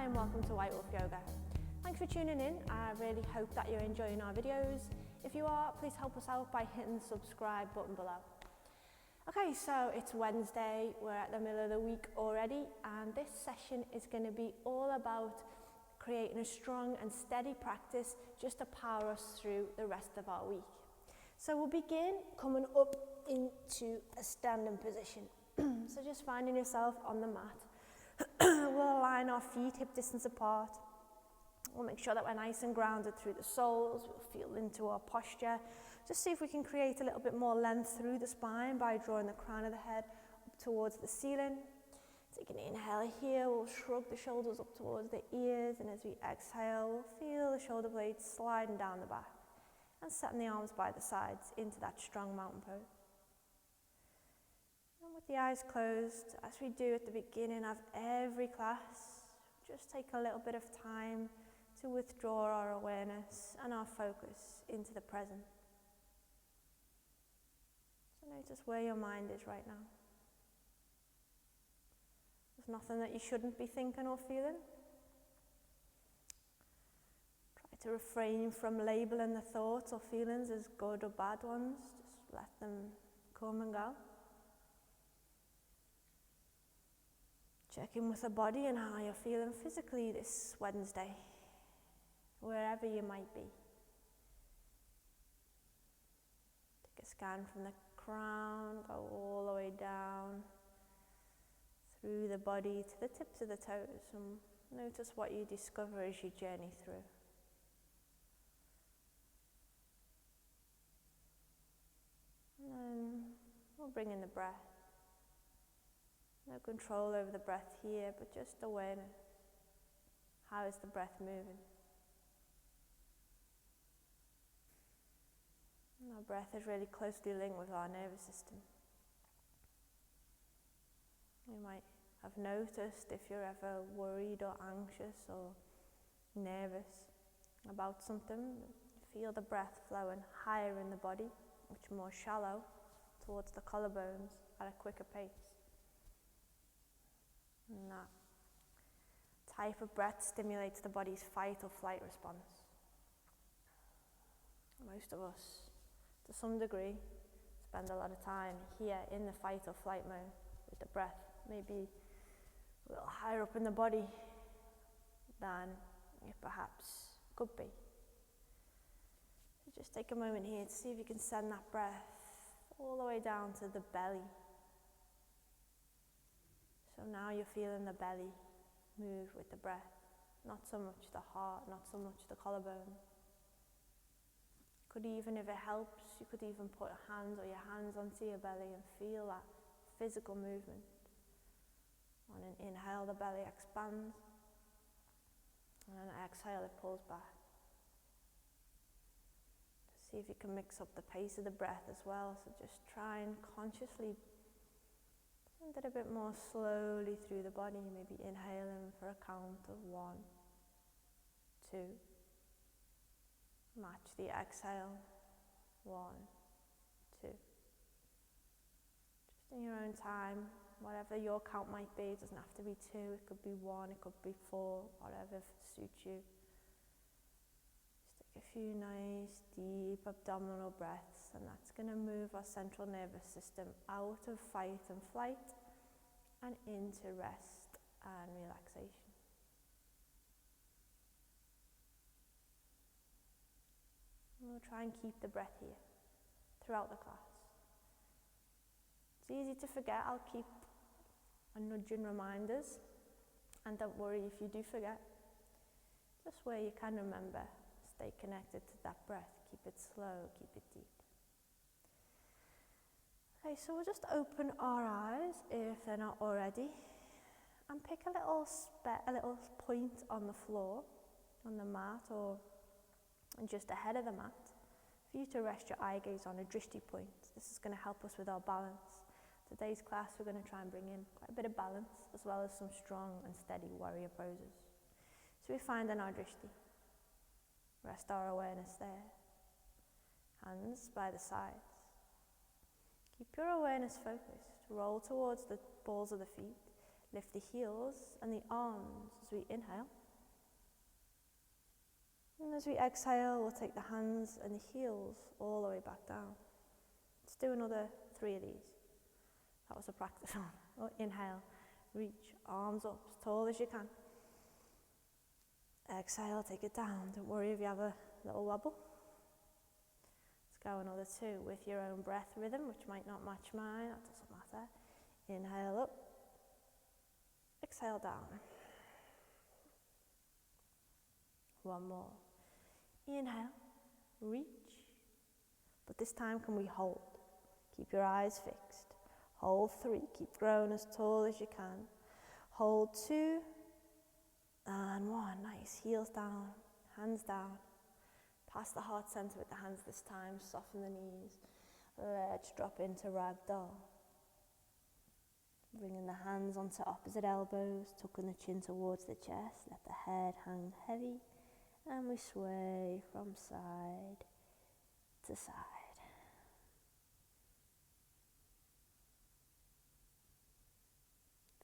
and welcome to White Wolf Yoga. Thanks for tuning in. I really hope that you're enjoying our videos. If you are, please help us out by hitting the subscribe button below. Okay, so it's Wednesday, we're at the middle of the week already, and this session is going to be all about creating a strong and steady practice just to power us through the rest of our week. So we'll begin coming up into a standing position. So just finding yourself on the mat. We'll align our feet hip distance apart. We'll make sure that we're nice and grounded through the soles. We'll feel into our posture. Just see if we can create a little bit more length through the spine by drawing the crown of the head up towards the ceiling. Take an inhale here, we'll shrug the shoulders up towards the ears, and as we exhale, we'll feel the shoulder blades sliding down the back and setting the arms by the sides into that strong mountain pose. And with the eyes closed, as we do at the beginning of every class, just take a little bit of time to withdraw our awareness and our focus into the present. So notice where your mind is right now. There's nothing that you shouldn't be thinking or feeling. Try to refrain from labeling the thoughts or feelings as good or bad ones. Just let them come and go. Check in with the body and how you're feeling physically this Wednesday, wherever you might be. Take a scan from the crown, go all the way down through the body to the tips of the toes, and notice what you discover as you journey through. And then we'll bring in the breath. No control over the breath here, but just awareness. How is the breath moving? And our breath is really closely linked with our nervous system. You might have noticed if you're ever worried or anxious or nervous about something, feel the breath flowing higher in the body, much more shallow towards the collarbones at a quicker pace. And that type of breath stimulates the body's fight or flight response. Most of us, to some degree, spend a lot of time here in the fight or flight mode with the breath, maybe a little higher up in the body than it perhaps could be. So just take a moment here to see if you can send that breath all the way down to the belly. So now you're feeling the belly move with the breath, not so much the heart, not so much the collarbone. Could even, if it helps, you could even put your hands onto your belly and feel that physical movement. On an inhale, the belly expands, and on an exhale, it pulls back. See if you can mix up the pace of the breath as well, so just try and consciously send it a bit more slowly through the body, maybe inhaling for a count of 1, 2. Match the exhale, 1, 2. Just in your own time, whatever your count might be, it doesn't have to be 2, it could be 1, it could be 4, whatever suits you. Just take a few nice, deep abdominal breaths, and that's going to move our central nervous system out of fight and flight and into rest and relaxation. And we'll try and keep the breath here throughout the class. It's easy to forget. I'll keep nudging reminders, and don't worry if you do forget. Just where you can remember, stay connected to that breath. Keep it slow, keep it deep. Okay, so we'll just open our eyes if they're not already, and pick a little point on the floor, on the mat, or just ahead of the mat, for you to rest your eye gaze on a drishti point. This is going to help us with our balance. Today's class, we're going to try and bring in quite a bit of balance, as well as some strong and steady warrior poses. So we find in our drishti. Rest our awareness there. Hands by the sides. Keep your awareness focused. Roll towards the balls of the feet. Lift the heels and the arms as we inhale. And as we exhale, we'll take the hands and the heels all the way back down. Let's do another 3 of these. That was a practice one. Oh, inhale, reach, arms up as tall as you can. Exhale, take it down. Don't worry if you have a little wobble. Let's go another 2 with your own breath rhythm, which might not match mine, that doesn't matter. Inhale up, exhale down. One more. Inhale, reach, but this time can we hold? Keep your eyes fixed. Hold 3, keep growing as tall as you can. Hold 2, and 1, nice, heels down, hands down. Past the heart center with the hands this time, soften the knees. Let's drop into ragdoll. Bringing the hands onto opposite elbows, tucking the chin towards the chest, let the head hang heavy, and we sway from side to side.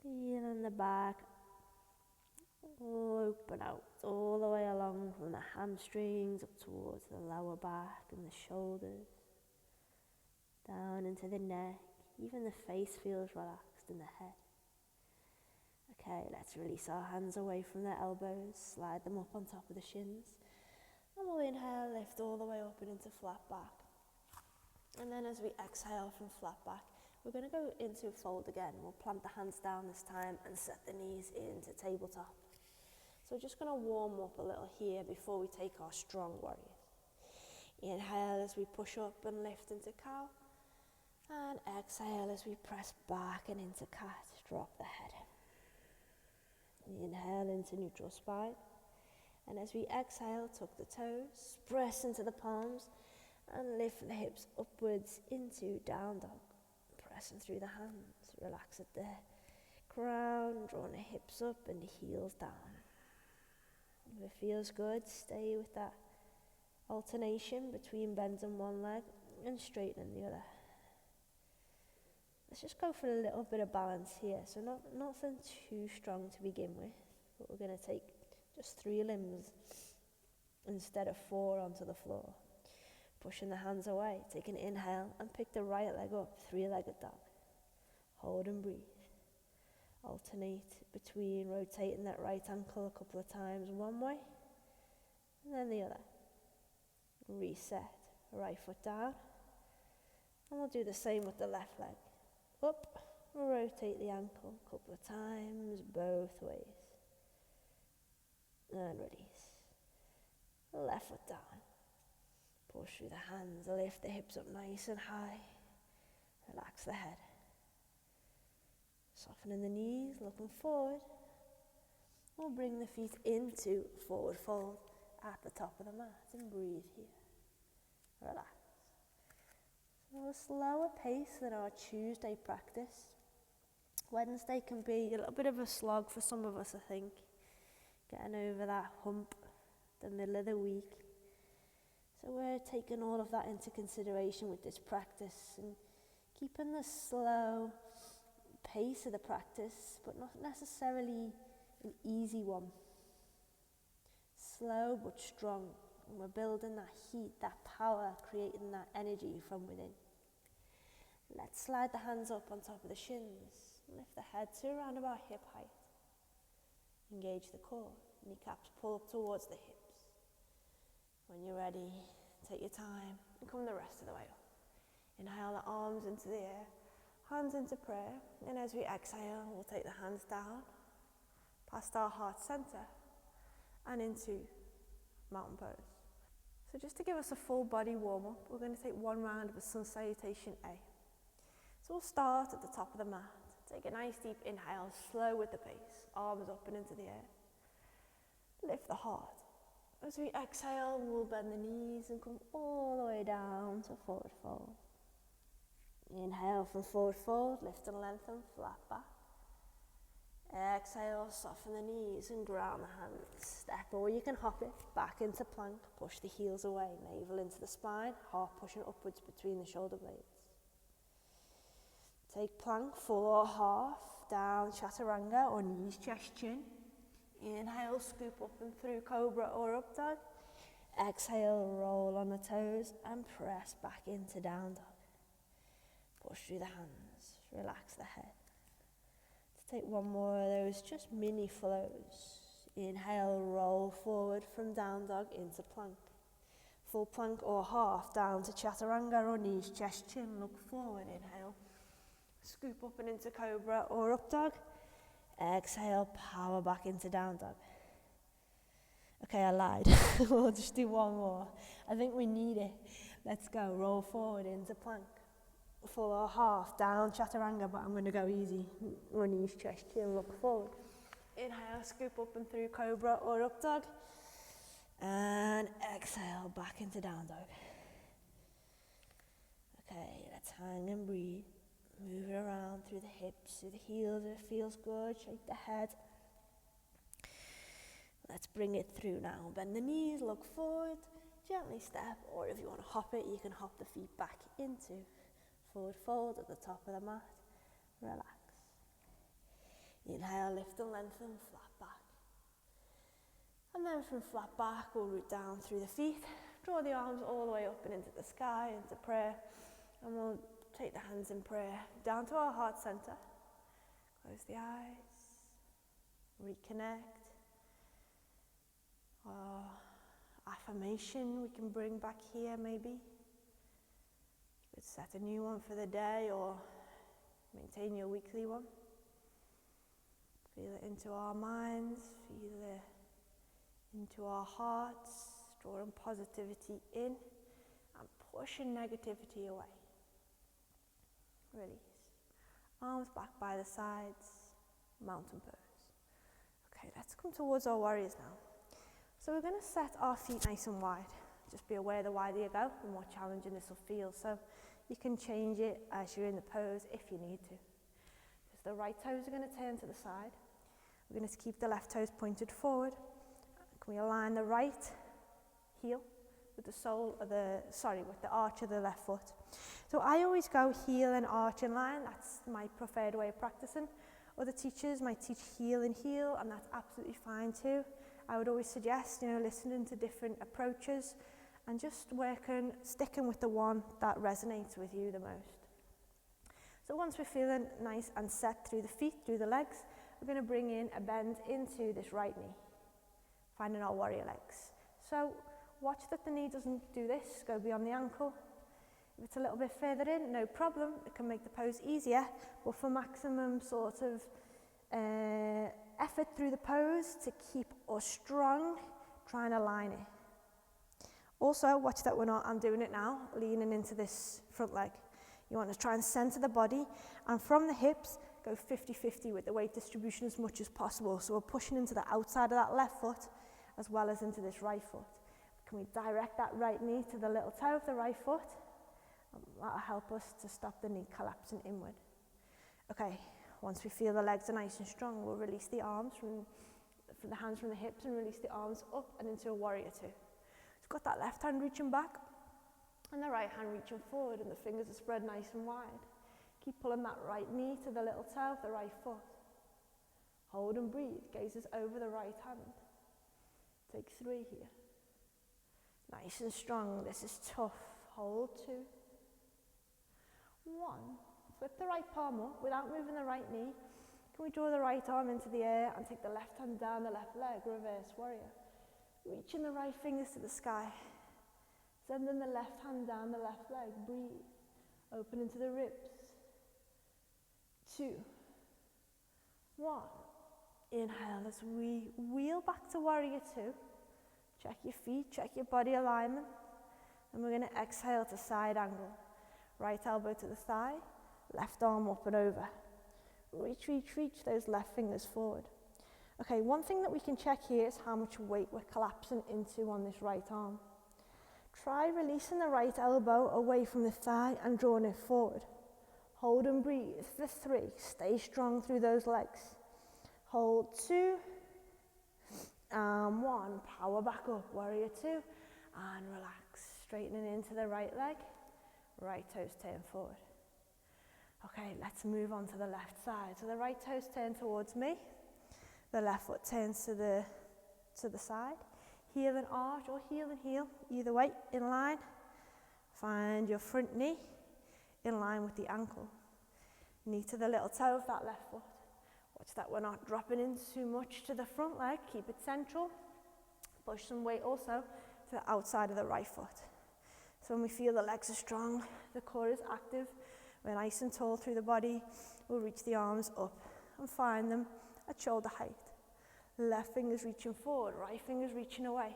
Feeling the back open out all the way along from the hamstrings up towards the lower back and the shoulders, down into the neck, even the face feels relaxed in the head. Okay, let's release our hands away from the elbows, slide them up on top of the shins, and we'll inhale, lift all the way up and into flat back. And then as we exhale from flat back, we're going to go into fold again. We'll plant the hands down this time and set the knees into tabletop. So we're just going to warm up a little here before we take our strong warriors. Inhale as we push up and lift into cow. And exhale as we press back and into cat. Drop the head. Inhale into neutral spine. And as we exhale, tuck the toes, press into the palms, and lift the hips upwards into down dog. Pressing through the hands, relax at the crown, drawing the hips up and the heels down. If it feels good, stay with that alternation between bending one leg and straightening the other. Let's just go for a little bit of balance here. So nothing too strong to begin with, but we're going to take just 3 limbs instead of 4 onto the floor. Pushing the hands away, take an inhale and pick the right leg up, 3-legged dog. Hold and breathe. Alternate between rotating that right ankle a couple of times one way and then the other. Reset, right foot down. And we'll do the same with the left leg. Up, rotate the ankle a couple of times both ways. And release. Left foot down. Push through the hands, lift the hips up nice and high. Relax the head. Softening the knees, looking forward. We'll bring the feet into forward fold at the top of the mat and breathe here. Relax. So a slower pace than our Tuesday practice. Wednesday can be a little bit of a slog for some of us, I think. Getting over that hump, the middle of the week. So we're taking all of that into consideration with this practice and keeping the slow pace of the practice, but not necessarily an easy one. Slow but strong. And we're building that heat, that power, creating that energy from within. Let's slide the hands up on top of the shins. Lift the head to around about hip height. Engage the core. Kneecaps pull up towards the hips. When you're ready, take your time and come the rest of the way up. Inhale the arms into the air, hands into prayer, and as we exhale, we'll take the hands down, past our heart center, and into mountain pose. So just to give us a full body warm up, we're going to take 1 round of a sun salutation A. So we'll start at the top of the mat. Take a nice deep inhale, slow with the pace, arms up and into the air. Lift the heart. As we exhale, we'll bend the knees and come all the way down to forward fold. Inhale from forward fold, lift and lengthen, flat back. Exhale, soften the knees and ground the hands. Step or you can hop it back into plank, push the heels away, navel into the spine, heart pushing upwards between the shoulder blades. Take plank, full or half, down, chaturanga, or knees, chest, chin. Inhale, scoop up and through cobra or up dog. Exhale, roll on the toes and press back into down dog. Push through the hands, relax the head. Let's take one more of those, just mini flows. Inhale, roll forward from down dog into plank. Full plank or half down to chaturanga or knees, chest, chin, look forward, inhale. Scoop up and into cobra or up dog. Exhale, power back into down dog. Okay, I lied. We'll just do one more. I think we need it. Let's go, roll forward into plank. Full or half down, chaturanga, but I'm going to go easy. Or knees, chest, chin, look forward. Inhale, scoop up and through cobra or up dog. And exhale, back into down dog. Okay, let's hang and breathe. Move it around through the hips, through the heels if it feels good. Shake the head. Let's bring it through now. Bend the knees, look forward, gently step, or if you want to hop it, you can hop the feet back into forward fold at the top of the mat. Relax. Inhale, lift and lengthen, flat back. And then from flat back, we'll root down through the feet. Draw the arms all the way up and into the sky, into prayer. And we'll take the hands in prayer down to our heart center. Close the eyes. Reconnect. Our affirmation we can bring back here maybe. You could set a new one for the day or maintain your weekly one. Feel it into our minds, feel it into our hearts, drawing positivity in and pushing negativity away. Release. Arms back by the sides, mountain pose. Okay, let's come towards our warriors now. So we're going to set our feet nice and wide. Just be aware the wider you go, the more challenging this will feel. So you can change it as you're in the pose if you need to. Because the right toes are going to turn to the side. We're going to keep the left toes pointed forward. Can we align the right heel with the with the arch of the left foot? So I always go heel and arch in line. That's my preferred way of practicing. Other teachers might teach heel and heel, and that's absolutely fine too. I would always suggest, listening to different approaches and just sticking with the one that resonates with you the most. So once we're feeling nice and set through the feet, through the legs, we're going to bring in a bend into this right knee, finding our warrior legs. So watch that the knee doesn't do this, go beyond the ankle. If it's a little bit further in, no problem, it can make the pose easier, but for maximum sort of effort through the pose to keep us strong, try and align it. Also, watch that I'm doing it now, leaning into this front leg. You want to try and center the body, and from the hips, go 50-50 with the weight distribution as much as possible. So we're pushing into the outside of that left foot, as well as into this right foot. Can we direct that right knee to the little toe of the right foot? That'll help us to stop the knee collapsing inward. Okay, once we feel the legs are nice and strong, we'll release the arms from the hands from the hips and release the arms up and into a warrior two. We've got that left hand reaching back and the right hand reaching forward, and the fingers are spread nice and wide. Keep pulling that right knee to the little toe of the right foot. Hold and breathe, gazes over the right hand. Take 3 here. Nice and strong, this is tough. Hold 2. 1. Flip the right palm up without moving the right knee. Can we draw the right arm into the air and take the left hand down the left leg, reverse warrior. Reaching the right fingers to the sky. Sending the left hand down the left leg, breathe. Open into the ribs. 2. 1. Inhale as we wheel back to warrior 2. Check your feet, check your body alignment. And we're going to exhale to side angle. Right elbow to the thigh, left arm up and over. Reach, reach, reach those left fingers forward. Okay, one thing that we can check here is how much weight we're collapsing into on this right arm. Try releasing the right elbow away from the thigh and drawing it forward. Hold and breathe for 3. Stay strong through those legs. Hold 2. And 1. Power back up. Warrior 2. And relax. Straightening into the right leg. Right toes turn forward. Okay, let's move on to the left side. So the right toes turn towards me. The left foot turns to the side. Heel and arch or heel and heel, either way, in line. Find your front knee in line with the ankle. Knee to the little toe of that left foot. Watch that we're not dropping in too much to the front leg. Keep it central. Push some weight also to the outside of the right foot. So when we feel the legs are strong, the core is active, we're nice and tall through the body, we'll reach the arms up and find them at shoulder height. Left finger's reaching forward, right finger's reaching away.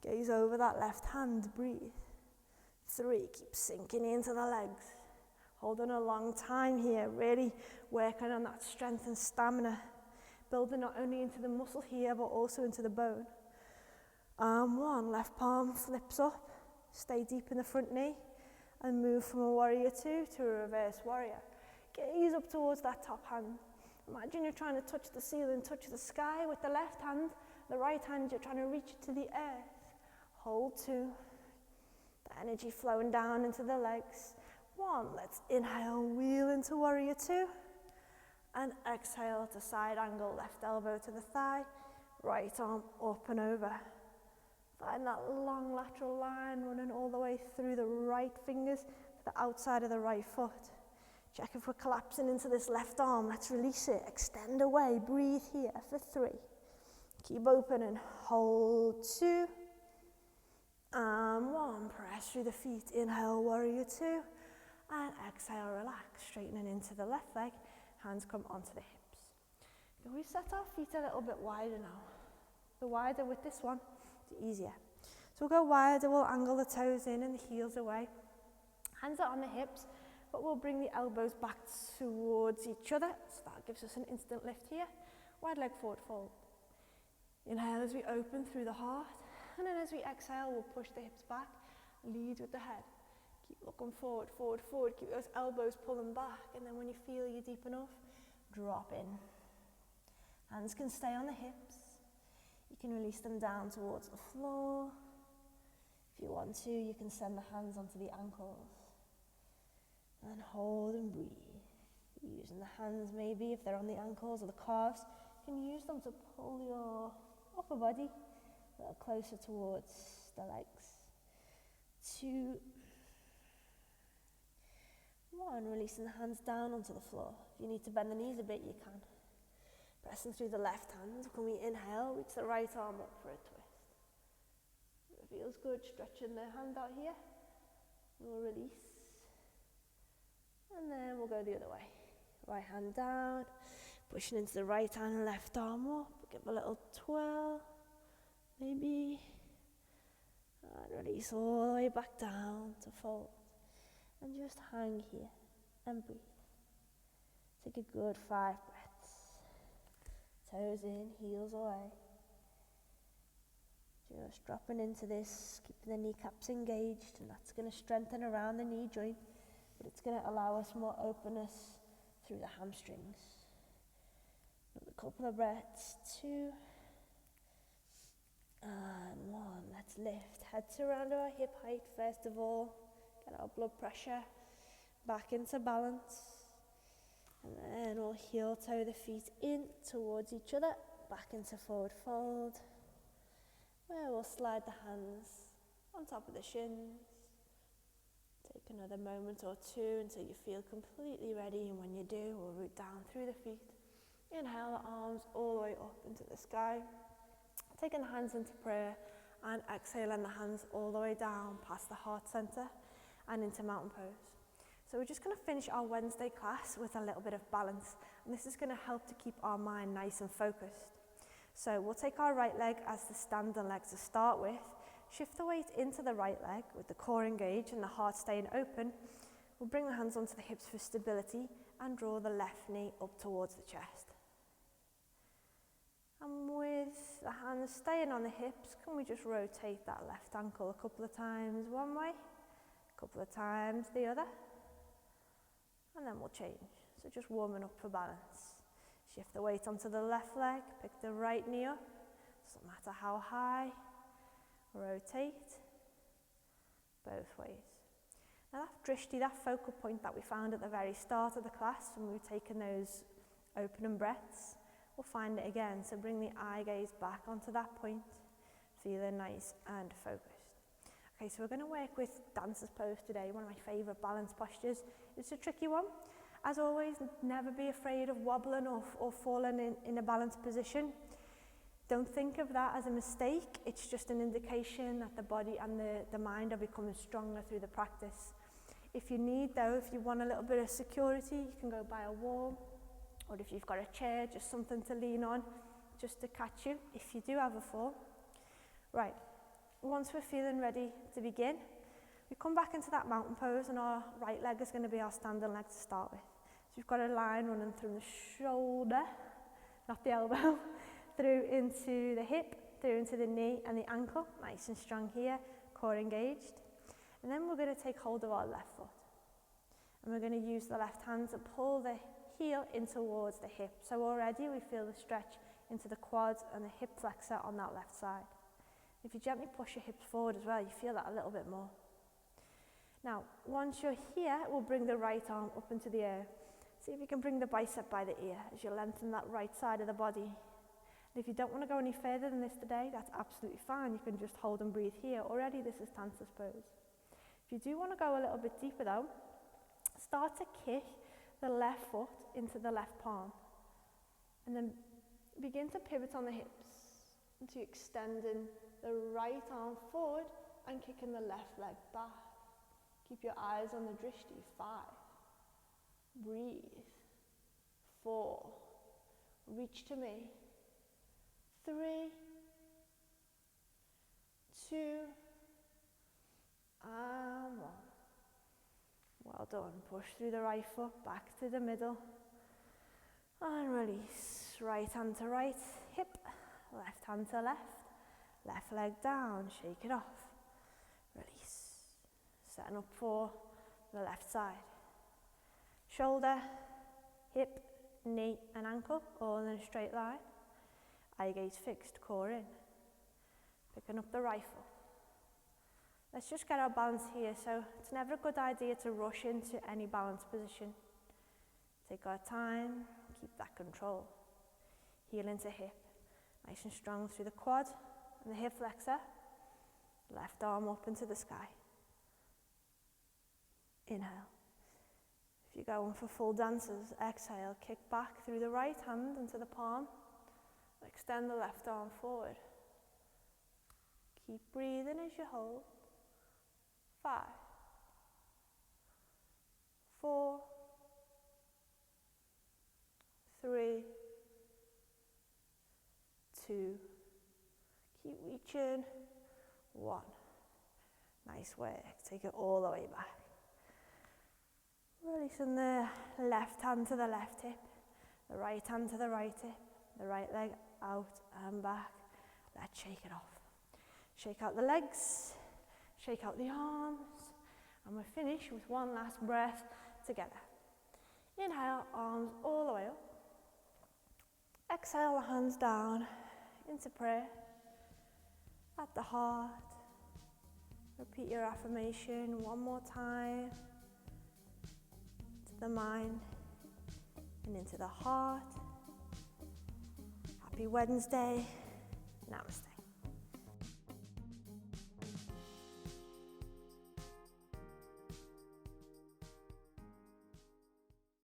Gaze over that left hand, breathe. 3, keep sinking into the legs. Holding a long time here, really working on that strength and stamina. Building not only into the muscle here, but also into the bone. Arm 1, left palm flips up. Stay deep in the front knee and move from a warrior 2 to a reverse warrior. Gaze up towards that top hand. Imagine you're trying to touch the ceiling, touch the sky with the left hand. The right hand, you're trying to reach it to the earth. Hold 2. The energy flowing down into the legs. 1, let's inhale, wheel into warrior 2. And exhale to side angle, left elbow to the thigh, right arm up and over. Find that long lateral line running all the way through the right fingers to the outside of the right foot. Check if we're collapsing into this left arm. Let's release it. Extend away. Breathe here for 3. Keep open and hold 2. And 1. Press through the feet. Inhale, warrior 2. And exhale, relax. Straightening into the left leg. Hands come onto the hips. Can we set our feet a little bit wider now? The wider with this one, the easier. So we'll go wider, we'll angle the toes in and the heels away. Hands are on the hips, but we'll bring the elbows back towards each other. So that gives us an instant lift here. Wide leg forward fold. Inhale as we open through the heart. And then as we exhale, we'll push the hips back, lead with the head. Keep looking forward, forward, forward. Keep those elbows pulling back. And then when you feel you're deep enough, drop in. Hands can stay on the hips. You can release them down towards the floor. If you want to, you can send the hands onto the ankles. And hold and breathe. Using the hands maybe, if they're on the ankles or the calves, you can use them to pull your upper body a little closer towards the legs. 2. 1, releasing the hands down onto the floor. If you need to bend the knees a bit, you can. Pressing through the left hand, when we inhale, reach the right arm up for a twist. It feels good, stretching the hand out here. We'll release. And then we'll go the other way. Right hand down, pushing into the right hand, left arm up. Give a little twirl, maybe. And release all the way back down to fold. And just hang here and breathe. Take a good 5 breaths. Toes in, heels away. Just dropping into this, keeping the kneecaps engaged, and that's going to strengthen around the knee joint, but it's going to allow us more openness through the hamstrings. Another couple of breaths, 2, and 1. Let's lift, head to around our hip height first of all, get our blood pressure back into balance. And then we'll heel toe the feet in towards each other, back into forward fold, where we'll slide the hands on top of the shins. Take another moment or 2 until you feel completely ready, and when you do, we'll root down through the feet. Inhale the arms all the way up into the sky, taking the hands into prayer, and exhaling the hands all the way down past the heart center and into mountain pose. So we're just going to finish our Wednesday class with a little bit of balance, and this is going to help to keep our mind nice and focused. So we'll take our right leg as the standing leg to start with, shift the weight into the right leg with the core engaged and the heart staying open. We'll bring the hands onto the hips for stability and draw the left knee up towards the chest. And with the hands staying on the hips, can we just rotate that left ankle a couple of times one way, a couple of times the other. And then we'll change. So just warming up for balance. Shift the weight onto the left leg, pick the right knee up, doesn't matter how high, rotate, both ways. Now that drishti, that focal point that we found at the very start of the class when we were taking those opening breaths, we'll find it again. So bring the eye gaze back onto that point, feeling nice and focused. Okay, so we're going to work with dancer's pose today, one of my favourite balance postures. It's a tricky one. As always, never be afraid of wobbling or falling in a balanced position. Don't think of that as a mistake. It's just an indication that the body and the mind are becoming stronger through the practice. If you need though, if you want a little bit of security, you can go by a wall, or if you've got a chair, just something to lean on, just to catch you if you do have a fall. Right, once we're feeling ready to begin, we come back into that mountain pose and our right leg is going to be our standing leg to start with. So we've got a line running from the shoulder, not the elbow, through into the hip, through into the knee and the ankle, nice and strong here, core engaged. And then we're going to take hold of our left foot. And we're going to use the left hand to pull the heel in towards the hip. So already we feel the stretch into the quads and the hip flexor on that left side. If you gently push your hips forward as well, you feel that a little bit more. Now, once you're here, we'll bring the right arm up into the air. See if you can bring the bicep by the ear as you lengthen that right side of the body. And if you don't want to go any further than this today, that's absolutely fine. You can just hold and breathe here. Already this is dancer's pose. If you do want to go a little bit deeper though, start to kick the left foot into the left palm. And then begin to pivot on the hips into extending the right arm forward and kicking the left leg back. Keep your eyes on the drishti. 5. Breathe. 4. Reach to me. 3. 2. And 1. Well done. Push through the right foot, back to the middle. And release. Right hand to right, hip. Left hand to left. Left leg down, shake it off. Release. Setting up for the left side. Shoulder, hip, knee and ankle, all in a straight line. Eye gaze fixed, core in. Picking up the right foot. Let's just get our balance here. So it's never a good idea to rush into any balance position. Take our time, keep that control. Heel into hip, nice and strong through the quad and the hip flexor. Left arm up into the sky. Inhale. If you're going for full dancers, exhale, kick back through the right hand into the palm. Extend the left arm forward. Keep breathing as you hold. 5. 4. 3. 2. Keep reaching. 1. Nice work. Take it all the way back. Releasing the left hand to the left hip, the right hand to the right hip, the right leg out and back. Let's shake it off. Shake out the legs, shake out the arms, and we'll finish with one last breath together. Inhale, arms all the way up. Exhale, the hands down into prayer. At the heart. Repeat your affirmation one more time. To the mind and into the heart. Happy Wednesday. Namaste.